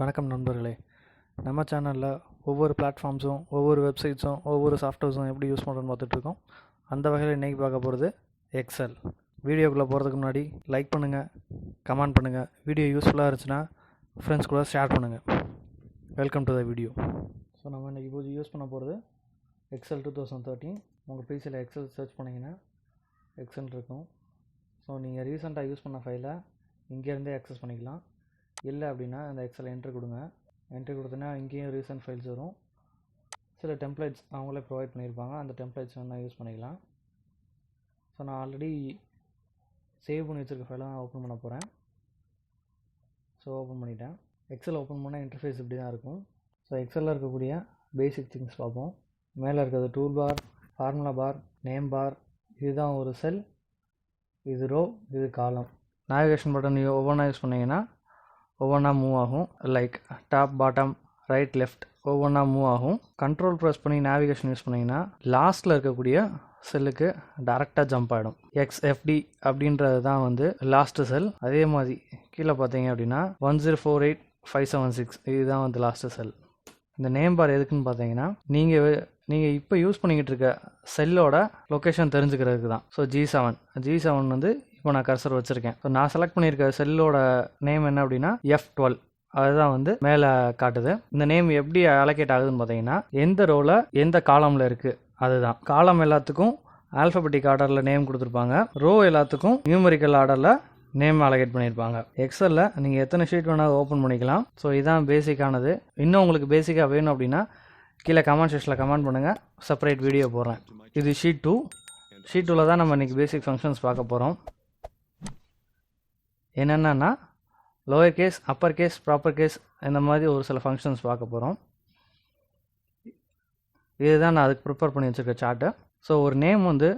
வணக்கம் நண்பர்களே. நம்ம சேனலில் ஒவ்வொரு பிளாட்ஃபார்ம்ஸும் ஒவ்வொரு வெப்சைட்ஸும் ஒவ்வொரு சாஃப்ட்வேர்ஸும் எப்படி யூஸ் பண்ணுறோன்னு பார்த்துட்ருக்கோம். அந்த வகையில் இன்றைக்கி பார்க்க போகிறது எக்ஸல். வீடியோக்குள்ளே போகிறதுக்கு முன்னாடி லைக் பண்ணுங்கள், கமெண்ட் பண்ணுங்கள். வீடியோ யூஸ்ஃபுல்லாக இருந்துச்சுன்னா ஃப்ரெண்ட்ஸ் கூட ஷேர் பண்ணுங்கள். Welcome to the video. So நம்ம இன்றைக்கி இப்போது யூஸ் பண்ண போகிறது எக்ஸல் 2013. உங்கள் பிசியில் எக்ஸல் சர்ச் பண்ணிங்கன்னா எக்ஸல் இருக்கும். ஸோ நீங்கள் ரீசெண்டாக யூஸ் பண்ண ஃபைலை இங்கேருந்தே அக்சஸ் பண்ணிக்கலாம். இல்லை அப்படின்னா அந்த எக்ஸல் என்ட்ரி கொடுங்க. என்ட்ரி கொடுத்தோன்னா இங்கேயும் ரீசன்ட் ஃபைல்ஸ் வரும். சில டெம்ப்ளேட்ஸ் அவங்களே ப்ரொவைட் பண்ணியிருப்பாங்க. அந்த டெம்ப்ளேட்ஸ் வேணால் யூஸ் பண்ணிக்கலாம். ஸோ நான் ஆல்ரெடி சேவ் பண்ணி வச்சுருக்க ஃபைலை தான் ஓப்பன் பண்ண போகிறேன். ஸோ ஓப்பன் பண்ணிட்டேன். எக்ஸல் ஓப்பன் பண்ணால் இன்டர்ஃபேஸ் இப்படி தான் இருக்கும். ஸோ எக்ஸலில் இருக்கக்கூடிய பேசிக் திங்ஸ் பார்ப்போம். மேலே இருக்கிறது டூல் பார், ஃபார்முலா பார், நேம் பார். இதுதான் ஒரு செல், இது ரோ, இது காலம். நேவிகேஷன் பட்டன் ஒவ்வொன்றா யூஸ் பண்ணிங்கன்னா ஒவ்வொன்றா மூவ் ஆகும். Like top, bottom, right, left ஒவ்வொன்றா மூவ் ஆகும். கண்ட்ரோல் ப்ரெஸ் பண்ணி நேவிகேஷன் யூஸ் பண்ணிங்கன்னா லாஸ்ட்டில் இருக்கக்கூடிய செல்லுக்கு டேரெக்டாக ஜம்ப் ஆகிடும். XFD அப்படின்றது தான் வந்து லாஸ்ட்டு செல். அதே மாதிரி கீழே பார்த்தீங்க அப்படின்னா 1048576 இதுதான் வந்து லாஸ்ட்டு செல். இந்த நேம் பார் எதுக்குன்னு பார்த்தீங்கன்னா நீங்கள் இப்போ யூஸ் பண்ணிக்கிட்டு இருக்க செல்லோட லொக்கேஷன் தெரிஞ்சுக்கிறதுக்கு தான். ஸோ G7 வந்து இப்போ நான் கர்சர் வச்சுருக்கேன். ஸோ நான் செலக்ட் பண்ணியிருக்க செல்லோட நேம் என்ன அப்படின்னா F12. அதுதான் வந்து மேலே காட்டுது. இந்த நேம் எப்படி அலோகேட் ஆகுதுன்னு பார்த்தீங்கன்னா எந்த ரோவில் எந்த காலமில் இருக்குது அதுதான். காலம் எல்லாத்துக்கும் ஆல்ஃபபெட்டிக் ஆர்டரில் நேம் கொடுத்துருப்பாங்க. ரோ எல்லாத்துக்கும் நியூமரிக்கல் ஆர்டரில் நேம் அலோகேட் பண்ணியிருப்பாங்க. எக்ஸலில் நீங்கள் எத்தனை ஷீட் வேணாலும் ஓப்பன் பண்ணிக்கலாம். ஸோ இதுதான் பேசிக்கானது. இன்னும் உங்களுக்கு பேசிக்காக வேணும் அப்படின்னா கீழே கமெண்ட் செக்ஷனில் கமெண்ட் பண்ணுங்கள், செப்பரேட் வீடியோ போடுறேன். இது ஷீட் 2. ஷீட் 2ல் தான் நம்ம இன்றைக்கி பேசிக் ஃபங்க்ஷன்ஸ் பார்க்க போகிறோம். என்னென்னா lower case, upper case, proper case இந்த மாதிரி ஒரு சில ஃபங்க்ஷன்ஸ் பார்க்க போகிறோம். இதுதான் நான் அதுக்கு ப்ரிப்பேர் பண்ணி வச்சுருக்க சார்ட்டு. ஸோ ஒரு நேம் வந்து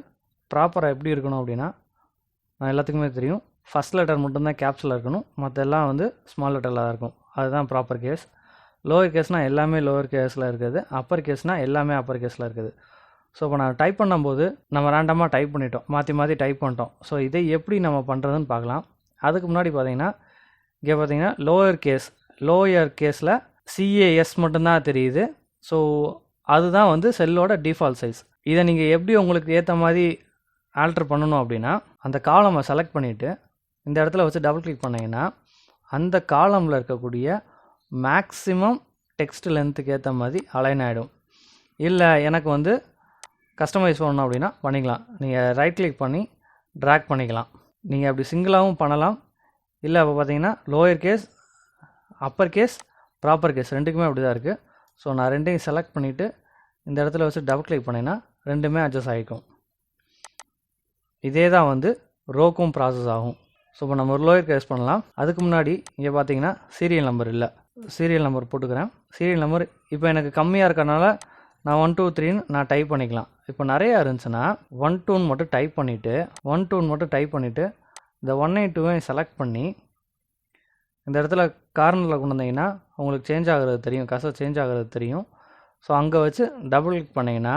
ப்ராப்பராக எப்படி இருக்கணும் அப்படின்னா நான் எல்லாத்துக்குமே தெரியும். ஃபஸ்ட் லெட்டர் மட்டும்தான் கேப்ஸில் இருக்கணும், மற்ற எல்லாம் வந்து ஸ்மால் லெட்டரில் தான் இருக்கும். அதுதான் ப்ராப்பர் கேஸ். லோயர் கேஸ்னால் எல்லாமே லோயர் கேஸில் இருக்குது, அப்பர் கேஸ்னால் எல்லாமே அப்பர் கேஸில் இருக்குது. ஸோ இப்போ நான் டைப் பண்ணும்போது நம்ம ரேண்டமாக டைப் பண்ணிட்டோம், மாற்றி டைப் பண்ணிட்டோம். ஸோ இதை எப்படி நம்ம பண்ணுறதுன்னு பார்க்கலாம். அதுக்கு முன்னாடி பார்த்தீங்கன்னா இங்கே பார்த்தீங்கன்னா லோயர் கேஸில் CAS மட்டும்தான் தெரியுது. ஸோ அதுதான் வந்து செல்லோட டிஃபால்ட் சைஸ். இதை நீங்கள் எப்படி உங்களுக்கு ஏற்ற மாதிரி ஆல்டர் பண்ணணும் அப்படின்னா அந்த காலமை செலக்ட் பண்ணிவிட்டு இந்த இடத்துல வச்சு டபுள் கிளிக் பண்ணிங்கன்னா அந்த காலமில் இருக்கக்கூடிய மேக்ஸிமம் டெக்ஸ்ட் லென்த்துக்கு ஏற்ற மாதிரி அலைன் ஆகிடும். இல்லை எனக்கு வந்து கஸ்டமைஸ் பண்ணணும் அப்படின்னா பண்ணிக்கலாம். நீங்கள் ரைட் கிளிக் பண்ணி ட்ராக் பண்ணிக்கலாம். நீங்கள் அப்படி சிங்கிளாகவும் பண்ணலாம். இல்லை அப்போ பார்த்தீங்கன்னா lower case, upper case, proper case ரெண்டுக்குமே அப்படி தான் இருக்குது. ஸோ நான் ரெண்டையும் செலக்ட் பண்ணிவிட்டு இந்த இடத்துல வச்சு டபுள் கிளிக் பண்ணிங்கன்னா ரெண்டுமே அட்ஜஸ்ட் ஆகிக்கும். இதே தான் வந்து ரோக்கும் ப்ராசஸ் ஆகும். ஸோ இப்போ நம்ம ஒரு லோயர் கேஸ் பண்ணலாம். அதுக்கு முன்னாடி இங்கே பார்த்தீங்கன்னா சீரியல் நம்பர் இல்லை, சீரியல் நம்பர் போட்டுக்கிறேன். சீரியல் நம்பர் இப்போ எனக்கு கம்மியாக இருக்கறனால நான் 1 2 3ன்னு நான் டைப் பண்ணிக்கலாம். இப்போ நிறையா இருந்துச்சுன்னா 1 2ன்னு மட்டும் டைப் பண்ணிவிட்டு இந்த 182 செலக்ட் பண்ணி இந்த இடத்துல கார்னரில் கொண்டு வந்தீங்கன்னா உங்களுக்கு சேஞ்ச் ஆகிறது தெரியும், கர்சர் சேஞ்ச் ஆகிறது தெரியும். ஸோ அங்கே வச்சு டபுள் கிளிக் பண்ணிங்கன்னா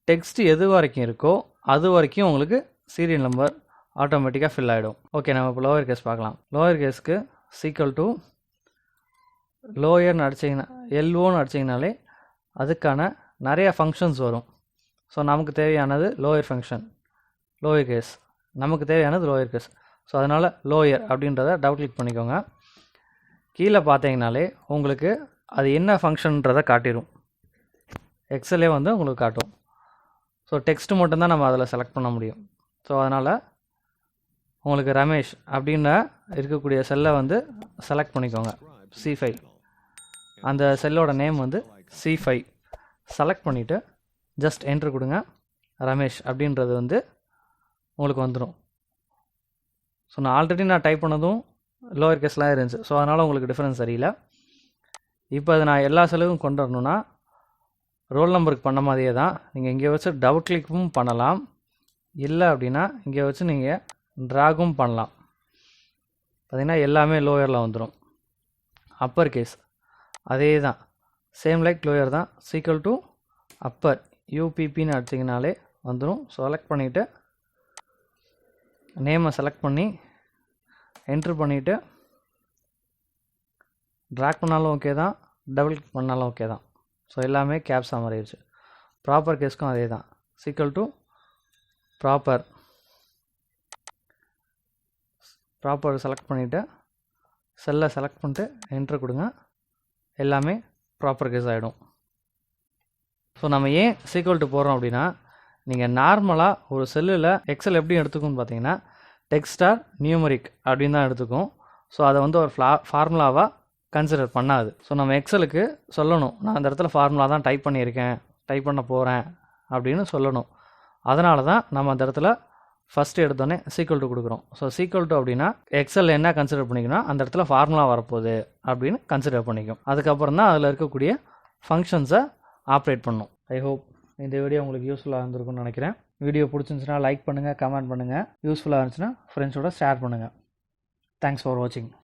டெக்ஸ்ட் எது வரைக்கும் இருக்கோ அது வரைக்கும் உங்களுக்கு சீரியல் நம்பர் ஆட்டோமேட்டிக்காக ஃபில் ஆகிடும். ஓகே, நம்ம இப்போ லோயர் கேஸ் பார்க்கலாம். லோயர் கேஸ்க்கு சீக்வல் டு லோயர்னு அடிச்சிங்கன்னா LOன்னு அடிச்சிங்கனாலே அதுக்கான நிறைய ஃபங்க்ஷன்ஸ் வரும். ஸோ நமக்கு தேவையானது லோயர் ஃபங்க்ஷன், லோயர் கேஸ். நமக்கு தேவையானது லோயர் கேஸ். ஸோ அதனால் லோயர் அப்படின்றத டபுள் கிளிக் பண்ணிக்கோங்க. கீழே பார்த்தீங்கனாலே உங்களுக்கு அது என்ன ஃபங்க்ஷன்றதை காட்டிடும். எக்ஸலே வந்து உங்களுக்கு காட்டும். ஸோ டெக்ஸ்ட்டு மட்டும்தான் நம்ம அதில் செலக்ட் பண்ண முடியும். ஸோ அதனால் உங்களுக்கு ரமேஷ் அப்படின்னு இருக்கக்கூடிய செல்லை வந்து செலக்ட் பண்ணிக்கோங்க. C5 அந்த செல்லோட நேம் வந்து C5 செலக்ட் பண்ணிவிட்டு ஜஸ்ட் என்ட்ரு கொடுங்க. ரமேஷ் அப்படின்றது வந்து உங்களுக்கு வந்துடும். ஸோ நான் ஆல்ரெடி டைப் பண்ணதும் லோயர் கேஸ்லாம் இருந்துச்சு. ஸோ அதனால் உங்களுக்கு டிஃப்ரென்ஸ் தெரியல. இப்போ அது நான் எல்லா செலவும் கொண்டு வரணுன்னா ரோல் நம்பருக்கு பண்ண மாதிரியே தான் நீங்கள் இங்கே வச்சு டபுள் கிளிக்கும் பண்ணலாம். இல்லை அப்படின்னா இங்கே வச்சு நீங்கள் ட்ராகும் பண்ணலாம். பார்த்திங்கன்னா எல்லாமே லோயரில் வந்துடும். அப்பர் கேஸ் அதே தான், சேம் லைக் லோயர் தான். சீக்வல் டு அப்பர் UPPன்னு அடிச்சிங்கனாலே வந்துடும். செலக்ட் பண்ணிவிட்டு நேமை செலக்ட் பண்ணி என்ட்ரு பண்ணிவிட்டு ட்ராக் பண்ணாலும் ஓகே தான், டபுள் கிளிக் பண்ணாலும் ஓகே தான். ஸோ எல்லாமே கேப்ஸாக மாறிடுச்சு. ப்ராப்பர் கேஸ்க்கும் அதே தான். சீக்வல் டு ப்ராப்பர் செலக்ட் பண்ணிவிட்டு செல்லை செலக்ட் பண்ணிட்டு என்ட்ரு கொடுங்க. எல்லாமே ப்ராப்பர் கேஸ் ஆகிடும். ஸோ நம்ம ஏன் சீக்வல் டு போடுறோம் அப்படின்னா, நீங்கள் நார்மலாக ஒரு செல்லில் எக்ஸல் எப்படி எடுத்துக்கும்னு பார்த்தீங்கன்னா டெக்ஸ்ட் ஆர் நியூமரிக் அப்படின்னு தான் எடுத்துக்கும். ஸோ அதை வந்து ஒரு ஃபார்முலாவாக கன்சிடர் பண்ணாது. ஸோ நம்ம எக்ஸலுக்கு சொல்லணும், நான் அந்த இடத்துல ஃபார்முலா தான் டைப் பண்ண போகிறேன் அப்படின்னு சொல்லணும். அதனால தான் நம்ம அந்த இடத்துல ஃபஸ்ட்டு எடுத்தோடனே சீக்வல் டு கொடுக்குறோம். ஸோ சீக்வல் டு அப்படின்னா எக்ஸல் என்ன கன்சிடர் பண்ணிக்கணும், அந்த இடத்துல ஃபார்முலா வரப்போகுது அப்படின்னு கன்சிடர் பண்ணிக்கும். அதுக்கப்புறம் தான் அதில் இருக்கக்கூடிய ஃபங்க்ஷன்ஸை ஆப்ரேட் பண்ணும். ஐ ஹோப் இந்த வீடியோ உங்களுக்கு யூஸ்ஃபுல்லாக இருந்திருக்கும்னு நினைக்கிறேன். வீடியோ பிடிச்சிருந்துச்சுன்னா லைக் பண்ணுங்கள், கமெண்ட் பண்ணுங்கள். யூஸ்ஃபுல்லாக இருந்துச்சுன்னா ஃப்ரெண்ட்ஸோட ஷேர் பண்ணுங்கள். தேங்க்ஸ் ஃபார் வாட்சிங்.